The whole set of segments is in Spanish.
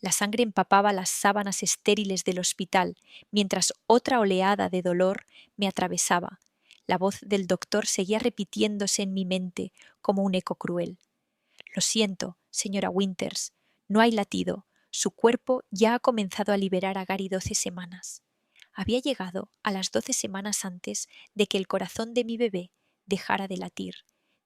La sangre empapaba las sábanas estériles del hospital, mientras otra oleada de dolor me atravesaba. La voz del doctor seguía repitiéndose en mi mente como un eco cruel. Lo siento, señora Winters, no hay latido. Su cuerpo ya ha comenzado a liberar a Gary 12 semanas. Había llegado a las 12 semanas antes de que el corazón de mi bebé dejara de latir.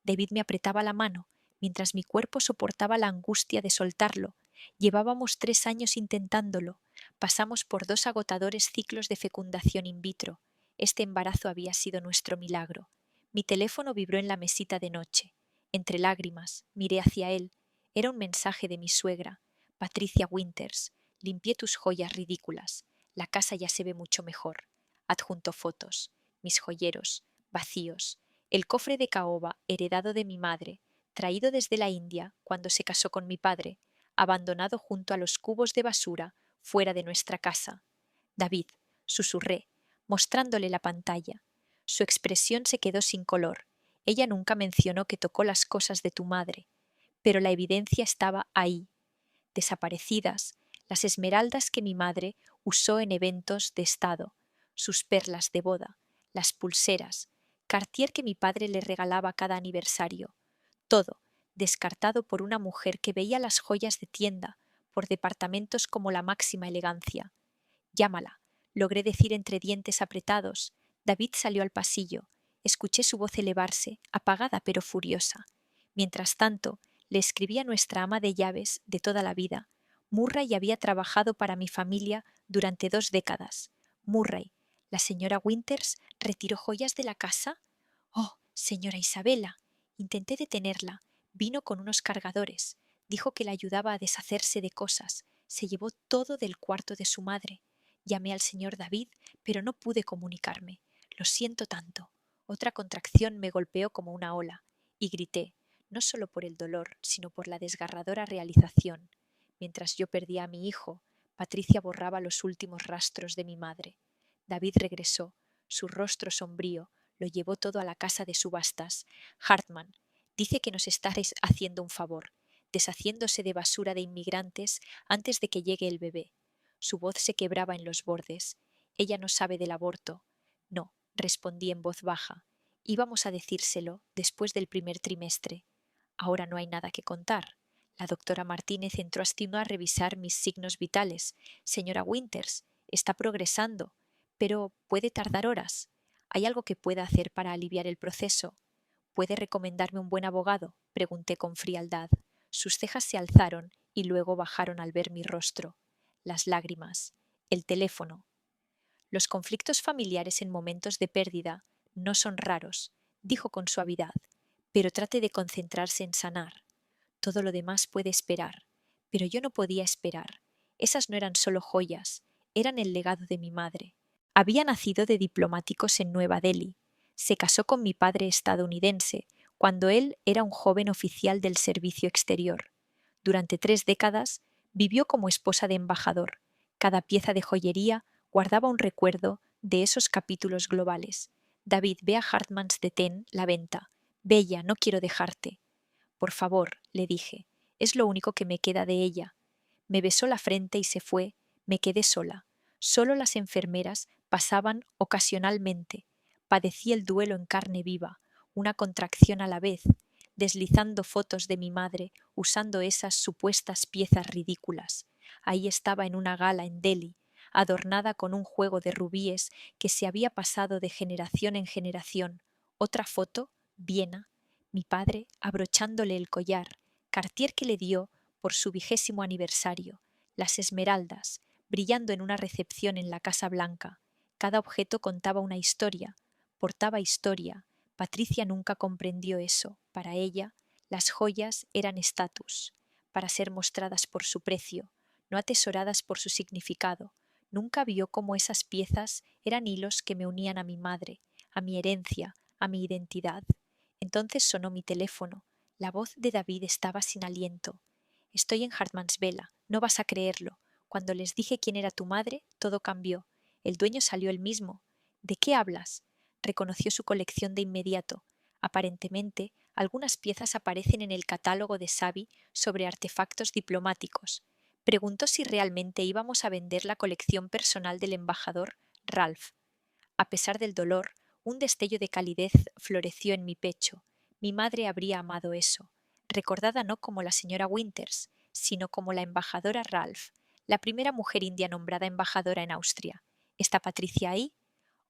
David me apretaba la mano, mientras mi cuerpo soportaba la angustia de soltarlo. Llevábamos 3 años intentándolo. Pasamos por 2 agotadores ciclos de fecundación in vitro. Este embarazo había sido nuestro milagro. Mi teléfono vibró en la mesita de noche. Entre lágrimas, miré hacia él. Era un mensaje de mi suegra. Patricia Winters, limpié tus joyas ridículas. La casa ya se ve mucho mejor. Adjunto fotos. Mis joyeros, vacíos. El cofre de caoba, heredado de mi madre, traído desde la India cuando se casó con mi padre, abandonado junto a los cubos de basura fuera de nuestra casa. David, susurré, mostrándole la pantalla. Su expresión se quedó sin color. Ella nunca mencionó que tocó las cosas de tu madre, pero la evidencia estaba ahí, desaparecidas, las esmeraldas que mi madre usó en eventos de estado, sus perlas de boda, las pulseras, Cartier que mi padre le regalaba cada aniversario, todo descartado por una mujer que veía las joyas de tienda por departamentos como la máxima elegancia. Llámala, logré decir entre dientes apretados. David salió al pasillo. Escuché su voz elevarse, apagada pero furiosa. Mientras tanto, le escribí a nuestra ama de llaves de toda la vida. Murray había trabajado para mi familia durante 2 décadas. Murray, ¿la señora Winters retiró joyas de la casa? Oh, señora Isabela. Intenté detenerla. Vino con unos cargadores. Dijo que la ayudaba a deshacerse de cosas. Se llevó todo del cuarto de su madre. Llamé al señor David, pero no pude comunicarme. Lo siento tanto. Otra contracción me golpeó como una ola, y grité, no solo por el dolor, sino por la desgarradora realización. Mientras yo perdía a mi hijo, Patricia borraba los últimos rastros de mi madre. David regresó, su rostro sombrío, lo llevó todo a la casa de subastas. Hartman, dice que nos estáis haciendo un favor, deshaciéndose de basura de inmigrantes antes de que llegue el bebé. Su voz se quebraba en los bordes. Ella no sabe del aborto. No, respondí en voz baja. Íbamos a decírselo después del primer trimestre. Ahora no hay nada que contar. La doctora Martínez entró a revisar mis signos vitales. Señora Winters, está progresando, pero puede tardar horas. ¿Hay algo que pueda hacer para aliviar el proceso? ¿Puede recomendarme un buen abogado? Pregunté con frialdad. Sus cejas se alzaron y luego bajaron al ver mi rostro. Las lágrimas, el teléfono. Los conflictos familiares en momentos de pérdida no son raros, dijo con suavidad, pero trate de concentrarse en sanar. Todo lo demás puede esperar, pero yo no podía esperar. Esas no eran solo joyas, eran el legado de mi madre. Había nacido de diplomáticos en Nueva Delhi. Se casó con mi padre estadounidense, cuando él era un joven oficial del servicio exterior. Durante 3 décadas vivió como esposa de embajador. Cada pieza de joyería guardaba un recuerdo de esos capítulos globales. David, ve a Hartmann's de Ten, la venta. Bella, no quiero dejarte. Por favor, le dije, es lo único que me queda de ella. Me besó la frente y se fue. Me quedé sola. Solo las enfermeras pasaban ocasionalmente. Padecí el duelo en carne viva, una contracción a la vez, deslizando fotos de mi madre usando esas supuestas piezas ridículas. Ahí estaba en una gala en Delhi, adornada con un juego de rubíes que se había pasado de generación en generación. Otra foto, Viena, mi padre abrochándole el collar, Cartier que le dio por su 20º aniversario, las esmeraldas, brillando en una recepción en la Casa Blanca. Cada objeto contaba una historia, portaba historia. Patricia nunca comprendió eso. Para ella, las joyas eran estatus, para ser mostradas por su precio, no atesoradas por su significado. Nunca vio cómo esas piezas eran hilos que me unían a mi madre, a mi herencia, a mi identidad. Entonces sonó mi teléfono. La voz de David estaba sin aliento. Estoy en Hartman's Vela, no vas a creerlo. Cuando les dije quién era tu madre, todo cambió. El dueño salió él mismo. ¿De qué hablas? Reconoció su colección de inmediato. Aparentemente, algunas piezas aparecen en el catálogo de Savi sobre artefactos diplomáticos, Preguntó si realmente íbamos a vender la colección personal del embajador Ralph. A pesar del dolor, un destello de calidez floreció en mi pecho. Mi madre habría amado eso, recordada no como la señora Winters, sino como la embajadora Ralph, la primera mujer india nombrada embajadora en Austria. ¿Está Patricia ahí?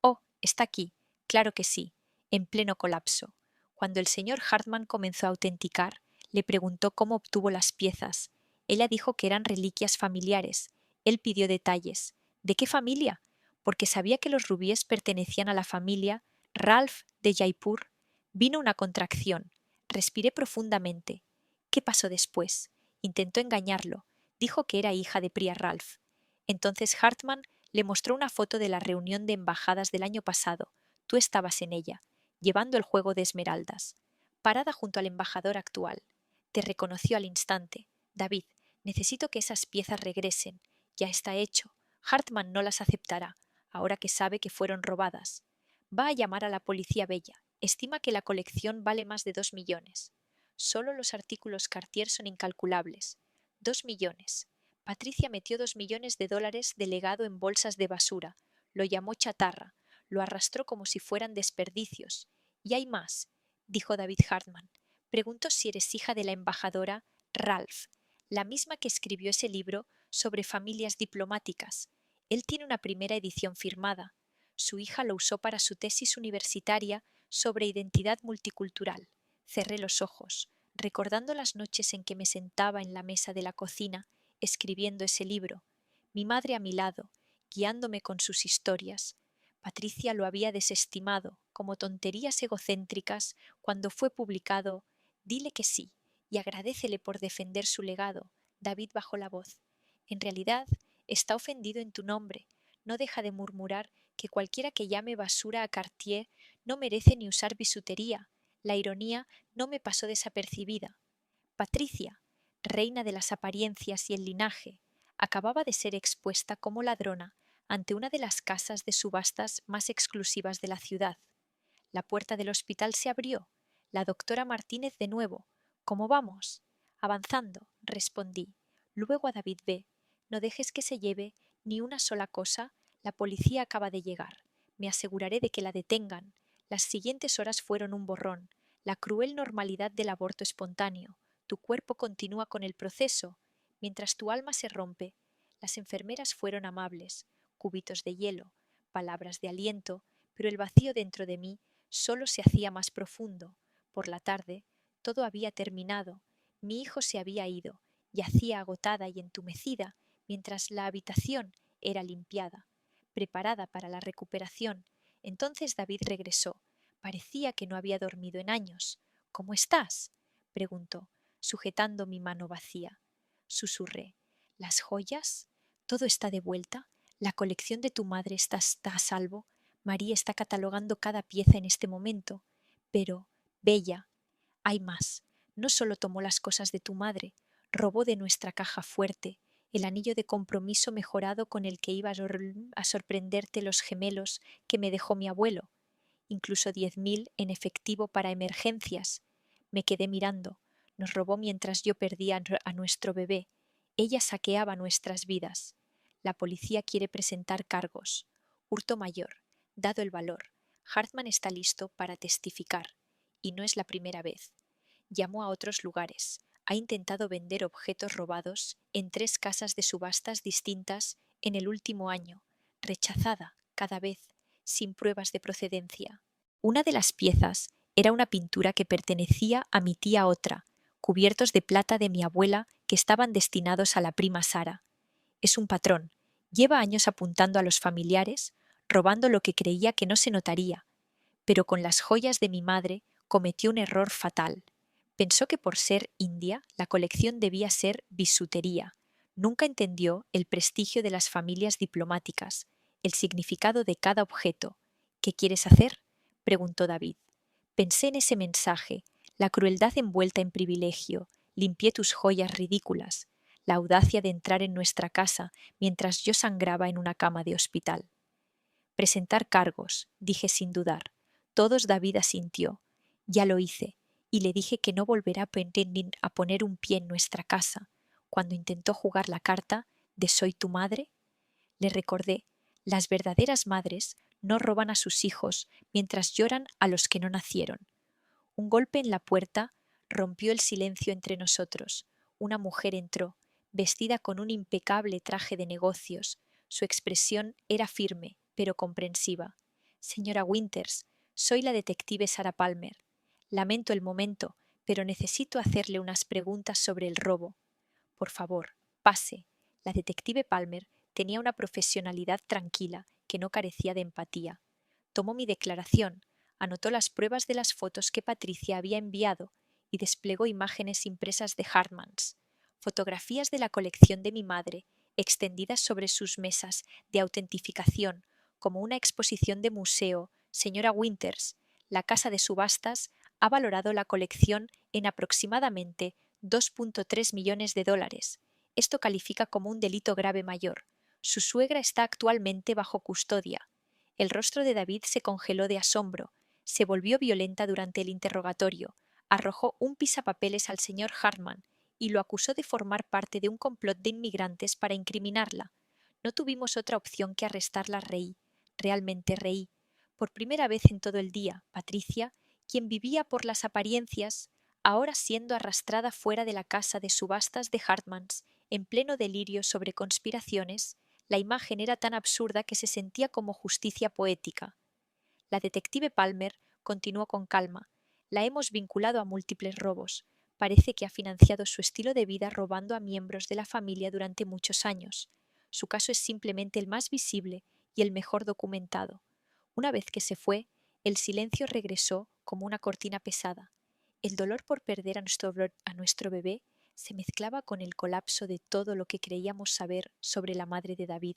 Oh, está aquí. Claro que sí, en pleno colapso. Cuando el señor Hartmann comenzó a autenticar, le preguntó cómo obtuvo las piezas. Ella dijo que eran reliquias familiares. Él pidió detalles. ¿De qué familia? Porque sabía que los rubíes pertenecían a la familia Ralph de Jaipur. Vino una contracción. Respiré profundamente. ¿Qué pasó después? Intentó engañarlo. Dijo que era hija de Priya Ralph. Entonces Hartmann le mostró una foto de la reunión de embajadas del año pasado. Tú estabas en ella, llevando el juego de esmeraldas, parada junto al embajador actual. Te reconoció al instante. David, necesito que esas piezas regresen. Ya está hecho. Hartmann no las aceptará, ahora que sabe que fueron robadas. Va a llamar a la policía bella. Estima que la colección vale más de 2 millones. Solo los artículos Cartier son incalculables. 2 millones. Patricia metió $2 millones de legado en bolsas de basura, lo llamó chatarra, lo arrastró como si fueran desperdicios. Y hay más, dijo David Hartmann. Preguntó si eres hija de la embajadora Ralph, la misma que escribió ese libro sobre familias diplomáticas. Él tiene una primera edición firmada. Su hija lo usó para su tesis universitaria sobre identidad multicultural. Cerré los ojos, recordando las noches en que me sentaba en la mesa de la cocina escribiendo ese libro, mi madre a mi lado, guiándome con sus historias. Patricia lo había desestimado como tonterías egocéntricas cuando fue publicado. Dile que sí y agradécele por defender su legado. David bajó la voz. En realidad, está ofendido en tu nombre. No deja de murmurar que cualquiera que llame basura a Cartier no merece ni usar bisutería. La ironía no me pasó desapercibida. Patricia, reina de las apariencias y el linaje, acababa de ser expuesta como ladrona ante una de las casas de subastas más exclusivas de la ciudad. La puerta del hospital se abrió. La doctora Martínez de nuevo. ¿Cómo vamos? Avanzando, respondí. Luego a David B. No dejes que se lleve ni una sola cosa. La policía acaba de llegar. Me aseguraré de que la detengan. Las siguientes horas fueron un borrón. La cruel normalidad del aborto espontáneo. Tu cuerpo continúa con el proceso. Mientras tu alma se rompe. Las enfermeras fueron amables. Cubitos de hielo, palabras de aliento, pero el vacío dentro de mí solo se hacía más profundo. Por la tarde, todo había terminado. Mi hijo se había ido, yacía agotada y entumecida, mientras la habitación era limpiada, preparada para la recuperación. Entonces David regresó. Parecía que no había dormido en años. ¿Cómo estás? Preguntó, sujetando mi mano vacía. Susurré. ¿Las joyas? ¿Todo está de vuelta? ¿La colección de tu madre está a salvo? María está catalogando cada pieza en este momento. Pero, Bella, hay más. No solo tomó las cosas de tu madre, robó de nuestra caja fuerte el anillo de compromiso mejorado con el que iba a sorprenderte los gemelos que me dejó mi abuelo, incluso 10.000 en efectivo para emergencias. Me quedé mirando. Nos robó mientras yo perdía a nuestro bebé. Ella saqueaba nuestras vidas. La policía quiere presentar cargos. Hurto mayor. Dado el valor, Hartmann está listo para testificar. Y no es la primera vez. Llamó a otros lugares. Ha intentado vender objetos robados en 3 casas de subastas distintas en el último año. Rechazada cada vez, sin pruebas de procedencia. Una de las piezas era una pintura que pertenecía a mi tía otra, cubiertos de plata de mi abuela que estaban destinados a la prima Sara. Es un patrón. Lleva años apuntando a los familiares, robando lo que creía que no se notaría. Pero con las joyas de mi madre cometió un error fatal. Pensó que por ser india la colección debía ser bisutería. Nunca entendió el prestigio de las familias diplomáticas, el significado de cada objeto. ¿Qué quieres hacer? Preguntó David. Pensé en ese mensaje, la crueldad envuelta en privilegio. Limpié tus joyas ridículas, la audacia de entrar en nuestra casa mientras yo sangraba en una cama de hospital. Presentar cargos, dije sin dudar. Todos David asintió. Ya lo hice, y le dije que no volverá a poner un pie en nuestra casa. cuando intentó jugar la carta de «Soy tu madre». Le recordé, las verdaderas madres no roban a sus hijos mientras lloran a los que no nacieron. Un golpe en la puerta rompió el silencio entre nosotros. Una mujer entró, vestida con un impecable traje de negocios. Su expresión era firme, pero comprensiva. «Señora Winters, soy la detective Sarah Palmer. Lamento el momento, pero necesito hacerle unas preguntas sobre el robo. Por favor, pase». La detective Palmer tenía una profesionalidad tranquila que no carecía de empatía. Tomó mi declaración, anotó las pruebas de las fotos que Patricia había enviado y desplegó imágenes impresas de Hartmans, fotografías de la colección de mi madre, extendidas sobre sus mesas de autentificación, como una exposición de museo. «Señora Winters, la casa de subastas ha valorado la colección en aproximadamente $2.3 millones. Esto califica como un delito grave mayor. Su suegra está actualmente bajo custodia». El rostro de David se congeló de asombro, se volvió violenta durante el interrogatorio, arrojó un pisapapeles al señor Hartman y lo acusó de formar parte de un complot de inmigrantes para incriminarla. No tuvimos otra opción que arrestarla. Reí, realmente reí. Por primera vez en todo el día, Patricia, quien vivía por las apariencias, ahora siendo arrastrada fuera de la casa de subastas de Hartmans, en pleno delirio sobre conspiraciones, la imagen era tan absurda que se sentía como justicia poética. La detective Palmer continuó con calma. «La hemos vinculado a múltiples robos. Parece que ha financiado su estilo de vida robando a miembros de la familia durante muchos años. Su caso es simplemente el más visible y el mejor documentado». Una vez que se fue, el silencio regresó como una cortina pesada. El dolor por perder a nuestro bebé se mezclaba con el colapso de todo lo que creíamos saber sobre la madre de David,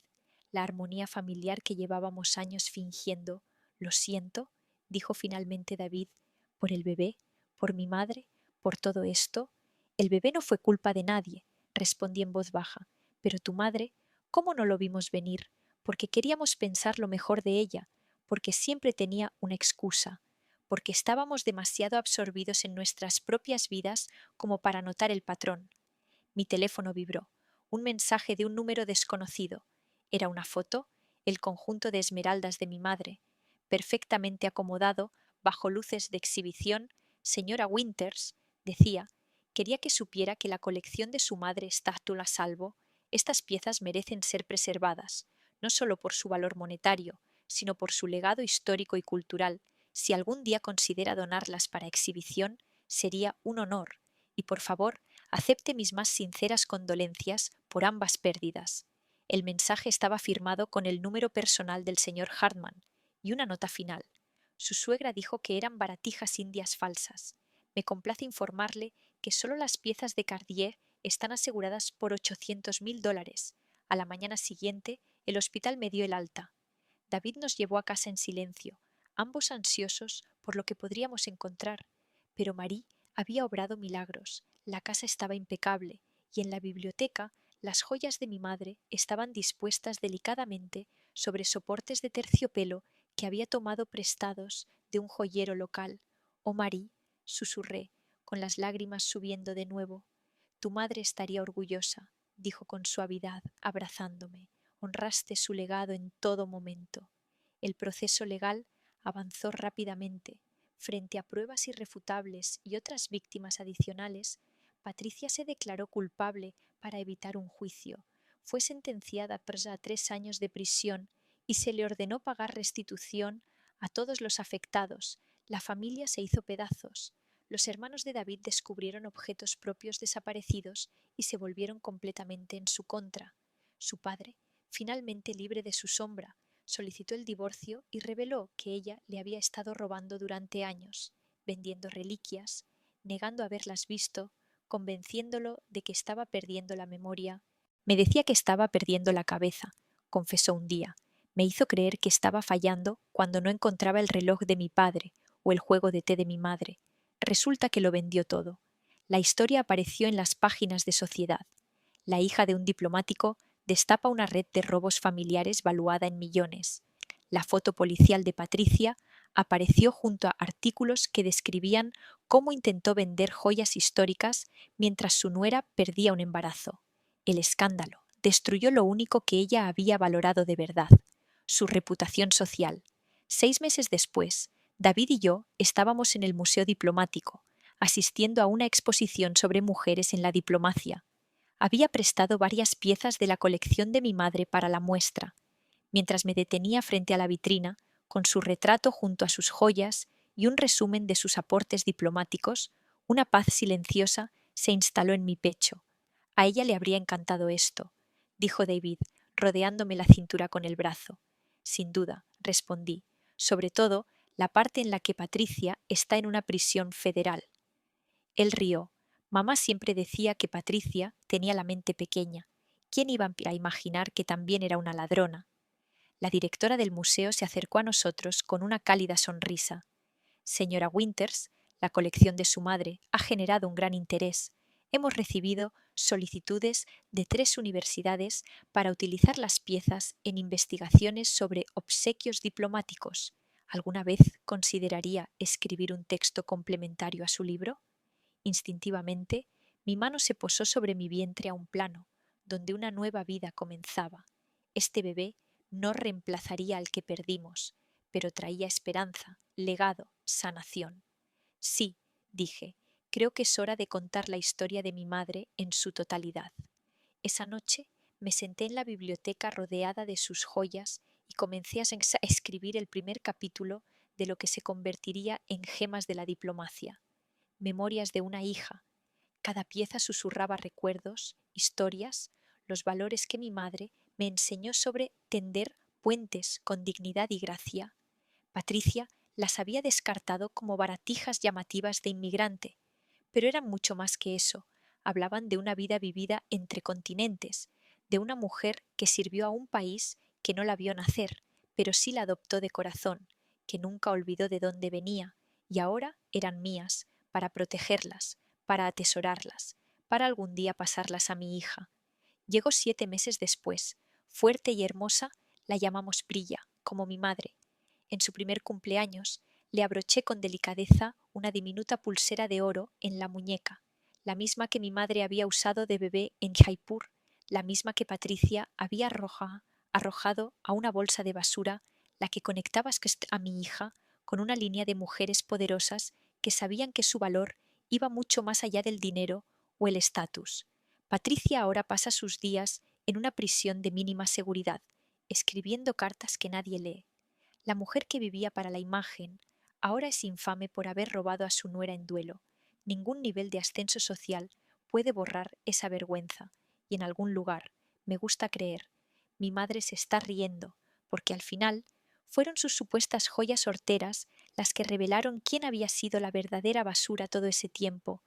la armonía familiar que llevábamos años fingiendo. «Lo siento», dijo finalmente David, «por el bebé, por mi madre, por todo esto». «El bebé no fue culpa de nadie», respondí en voz baja, «pero tu madre, ¿cómo no lo vimos venir? Porque queríamos pensar lo mejor de ella, porque siempre tenía una excusa, porque estábamos demasiado absorbidos en nuestras propias vidas como para notar el patrón». Mi teléfono vibró. Un mensaje de un número desconocido. Era una foto, el conjunto de esmeraldas de mi madre, perfectamente acomodado, bajo luces de exhibición. «Señora Winters», decía, «quería que supiera que la colección de su madre está a salvo. Estas piezas merecen ser preservadas, no solo por su valor monetario, sino por su legado histórico y cultural. Si algún día considera donarlas para exhibición, sería un honor. Y por favor, acepte mis más sinceras condolencias por ambas pérdidas». El mensaje estaba firmado con el número personal del señor Hartman y una nota final. Su suegra dijo que eran baratijas indias falsas. Me complace informarle que solo las piezas de Cartier están aseguradas por $800.000. A la mañana siguiente, el hospital me dio el alta. David nos llevó a casa en silencio, ambos ansiosos por lo que podríamos encontrar. Pero Marie había obrado milagros. La casa estaba impecable y en la biblioteca las joyas de mi madre estaban dispuestas delicadamente sobre soportes de terciopelo que había tomado prestados de un joyero local. «Oh, Marie», susurré, con las lágrimas subiendo de nuevo. «Tu madre estaría orgullosa», dijo con suavidad, abrazándome. «Honraste su legado en todo momento». El proceso legal avanzó rápidamente. Frente a pruebas irrefutables y otras víctimas adicionales, Patricia se declaró culpable para evitar un juicio. Fue sentenciada a 3 años de prisión y se le ordenó pagar restitución a todos los afectados. La familia se hizo pedazos. Los hermanos de David descubrieron objetos propios desaparecidos y se volvieron completamente en su contra. Su padre, finalmente libre de su sombra, solicitó el divorcio y reveló que ella le había estado robando durante años, vendiendo reliquias, negando haberlas visto, convenciéndolo de que estaba perdiendo la memoria. «Me decía que estaba perdiendo la cabeza», confesó un día. «Me hizo creer que estaba fallando cuando no encontraba el reloj de mi padre o el juego de té de mi madre. Resulta que lo vendió todo». La historia apareció en las páginas de Sociedad. La hija de un diplomático destapa una red de robos familiares valuada en millones. La foto policial de Patricia apareció junto a artículos que describían cómo intentó vender joyas históricas mientras su nuera perdía un embarazo. El escándalo destruyó lo único que ella había valorado de verdad, su reputación social. 6 meses después, David y yo estábamos en el Museo Diplomático, asistiendo a una exposición sobre mujeres en la diplomacia. Había prestado varias piezas de la colección de mi madre para la muestra. Mientras me detenía frente a la vitrina, con su retrato junto a sus joyas y un resumen de sus aportes diplomáticos, una paz silenciosa se instaló en mi pecho. A ella le habría encantado esto, dijo David, rodeándome la cintura con el brazo. Sin duda, respondí, sobre todo la parte en la que Patricia está en una prisión federal. Él rió. Mamá siempre decía que Patricia tenía la mente pequeña. ¿Quién iba a imaginar que también era una ladrona? La directora del museo se acercó a nosotros con una cálida sonrisa. Señora Winters, la colección de su madre ha generado un gran interés. Hemos recibido solicitudes de 3 universidades para utilizar las piezas en investigaciones sobre obsequios diplomáticos. ¿Alguna vez consideraría escribir un texto complementario a su libro? Instintivamente, mi mano se posó sobre mi vientre a un plano, donde una nueva vida comenzaba. Este bebé no reemplazaría al que perdimos, pero traía esperanza, legado, sanación. Sí, dije, creo que es hora de contar la historia de mi madre en su totalidad. Esa noche me senté en la biblioteca rodeada de sus joyas y comencé a escribir el primer capítulo de lo que se convertiría en Gemas de la diplomacia. Memorias de una hija. Cada pieza susurraba recuerdos, historias, los valores que mi madre me enseñó sobre tender puentes con dignidad y gracia. Patricia las había descartado como baratijas llamativas de inmigrante, pero eran mucho más que eso. Hablaban de una vida vivida entre continentes, de una mujer que sirvió a un país que no la vio nacer, pero sí la adoptó de corazón, que nunca olvidó de dónde venía, y ahora eran mías, para protegerlas, para atesorarlas, para algún día pasarlas a mi hija. Llegó 7 meses después. Fuerte y hermosa, la llamamos Priya, como mi madre. En su primer cumpleaños, le abroché con delicadeza una diminuta pulsera de oro en la muñeca, la misma que mi madre había usado de bebé en Jaipur, la misma que Patricia había arrojado a una bolsa de basura, la que conectaba a mi hija con una línea de mujeres poderosas que sabían que su valor iba mucho más allá del dinero o el estatus. Patricia ahora pasa sus días en una prisión de mínima seguridad, escribiendo cartas que nadie lee. La mujer que vivía para la imagen ahora es infame por haber robado a su nuera en duelo. Ningún nivel de ascenso social puede borrar esa vergüenza, y en algún lugar, me gusta creer, mi madre se está riendo, porque al final fueron sus supuestas joyas horteras las que revelaron quién había sido la verdadera basura todo ese tiempo,